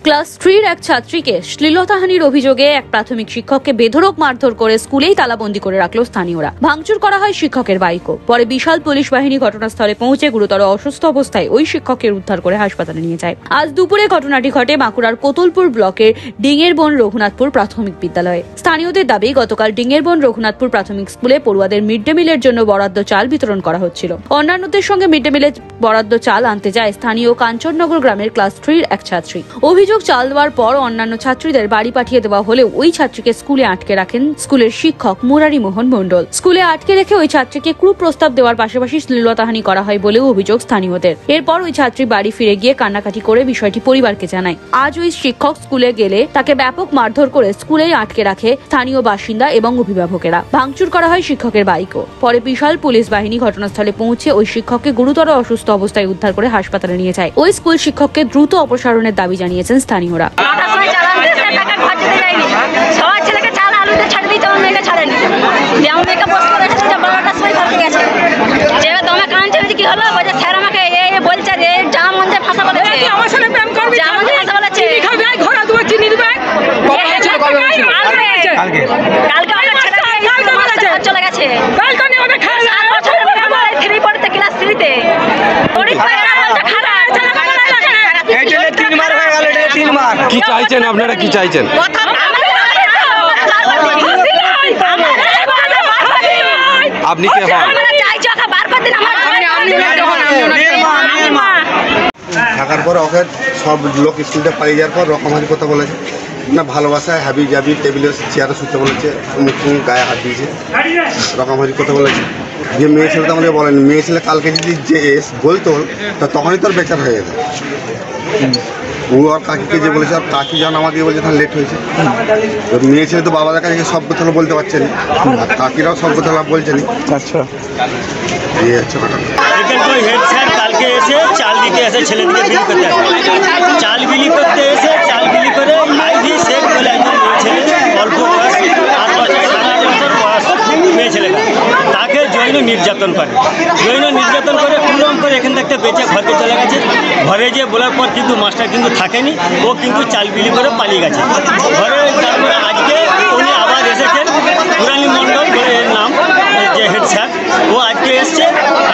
Class 3-র এক ছাত্রীকে শ্লীলতাহানির অভিযোগে এক প্রাথমিক শিক্ষককে বেধড়ক মারধর করে স্কুলেই তালাবন্দি করে রাখলো স্থানীয়রা। ভাঙচুর করা হয় শিক্ষকের বাইকও। পরে বিশাল পুলিশ বাহিনী ঘটনাস্থলে পৌঁছে গুরুতর অসুস্থ অবস্থায় ওই শিক্ষককে উদ্ধার করে হাসপাতালে নিয়ে যায়। আজ দুপুরে ঘটনাটি ঘটে বাঁকুড়ার কোতলপুর ব্লকের ডিঙেরবন রঘুনাথপুর প্রাথমিক বিদ্যালয়ে। স্থানীয়দের দাবি, গতকাল ডিঙেরবন রঘুনাথপুর প্রাথমিক স্কুলে পড়ুয়াদের মিড ডে মিলের জন্য বরাদ্দ চাল বিতরণ করা হচ্ছিল। অন্যান্যদের সঙ্গে মিড ডে মিলের বরাদ্দ চাল আনতে যায় স্থানীয় কাঞ্চননগর গ্রামের ক্লাস 3-র এক ছাত্রী। অভিযোগ, চাল দেওয়ার পর অন্যান্য ছাত্রীদের বাড়ি পাঠিয়ে দেওয়া হলেও ওই ছাত্রীকে স্কুলে আটকে রাখেন স্কুলের শিক্ষক মুরারি মোহন মণ্ডল। স্কুলে আটকে রেখে ওই ছাত্রীকে কুপ্রস্তাব দেওয়ার পাশাপাশি শ্লীলতাহানি করা হয় বলেও অভিযোগ স্থানীয়দের। এরপর ওই ছাত্রী বাড়ি ফিরে গিয়ে কান্নাকাটি করে বিষয়টি পরিবারকে জানায়। আজ ওই শিক্ষক স্কুলে গেলে তাকে ব্যাপক মারধর করে স্কুলেই আটকে রাখে স্থানীয় বাসিন্দা এবং অভিভাবকেরা। ভাঙচুর করা হয় শিক্ষকের বাইকও। পরে বিশাল পুলিশ বাহিনী ঘটনাস্থলে পৌঁছে ওই শিক্ষককে গুরুতর অসুস্থ অবস্থায় উদ্ধার করে হাসপাতালে নিয়ে যায়। ওই স্কুল শিক্ষককে দ্রুত অপসারণের দাবি জানিয়েছেন স্থানীয়রা। কি চাইছেন আপনারা, কি চাইছেন? আপনি কে হন? থাকার পর ওকে সব লোক স্কুলটা পালিয়ে যাওয়ার পর রকমারি কথা বলেছে না, ভালোবাসায় হাবি জাবি টেবিলে চেয়ারে শুতে বলেছে, মুখ গায়ে হাত দিয়েছে, রকমারি কথা বলেছে। যে মেয়ে ছেলে তো আমাদের বলেনি, মেয়ে ছেলে কালকে যদি যে বলতো তা তখনই তোর বেচার হয়ে যেত। ও আর কাকিকে যে বলেছে, আর কাকি যখন আমাকে বলছে তখন লেট হয়েছে। মেয়ে ছেলে তো বাবাদের কাছে সব কথা বলতে পারছে না, আর কাকিরাও সব কথা বলছে না। আচ্ছা, এই হচ্ছে ঘটনা। হেড স্যার কালকে এসে চাল দিতে এসে ছেলেদিকে বিলি করতে চাল বিলি করতে এসে চাল বিলি করে আইভি শেখ বলে একজন মেয়ে ছেলে, অল্প বয়স 8 বছর 7 বছর বয়স মেয়ে ছেলেটা, তাকে যৌন নির্যাতন করে কোনোরকম করে এখান থেকে বেঁচে ঘরে চলে গেছে। ঘরে যেয়ে বলার পর কিন্তু মাস্টার কিন্তু থাকেনি, ও কিন্তু চাল বিলি করে পালিয়ে গেছে ঘরে। তারপরে আজকে উনি আবার এসেছেন, মুরারি মণ্ডল বলে এর নাম, যে হেড স্যার, ও আজকে এসছে।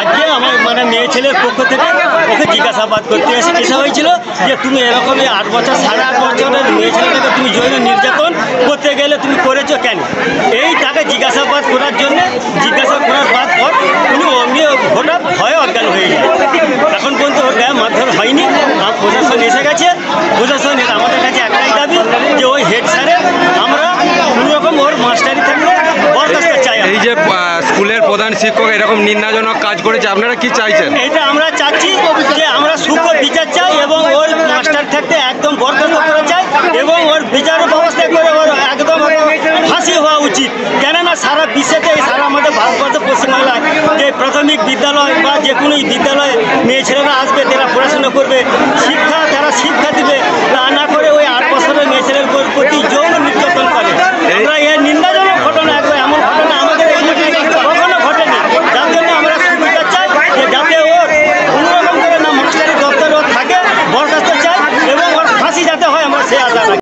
আজকে আমার মেয়ে ছেলের পক্ষ থেকে ওকে জিজ্ঞাসাবাদ করতে এসে হয়েছিল যে তুমি এরকম 8 বছর 8.5 বছরের মেয়ে ছেলেটাকে তুমি যৌন নির্যাতন করতে গেলে তুমি করেছো কেন? এই তাকে জিজ্ঞাসাবাদ করার জন্য জিজ্ঞাসা করার পর উনি অমনি হঠাৎ ভয়ে অজ্ঞান হয়ে যায়। এখন পর্যন্ত ওর গায়ে মারধর হয়নি। প্রশাসন এসে গেছে, প্রশাসনের আমাদের কাছে একটাই দাবি যে ওই হেড স্যারের আমরা কোনোরকম ওর মাস্টারি থাকলে বরখাস্ত চাই। এই যে স্কুলের প্রধান শিক্ষক এরকম নিন্দাজনক কাজ করেছে, আপনারা কি চাইছেন? এটা আমরা চাচ্ছি যে আমরা সূক্ষ্ম বিচার চাই এবং ওর মাস্টার থাকতে একদম বরখাস্ত করা চাই এবং ওর বিচারের ব্যবস্থা করে ওর একদম ফাঁসি হওয়া উচিত। কেননা সারা বিশ্বেতে, সারা আমাদের ভারতবর্ষ পশ্চিমবাংলায় যে প্রাথমিক বিদ্যালয় বা যে কোনো বিদ্যালয়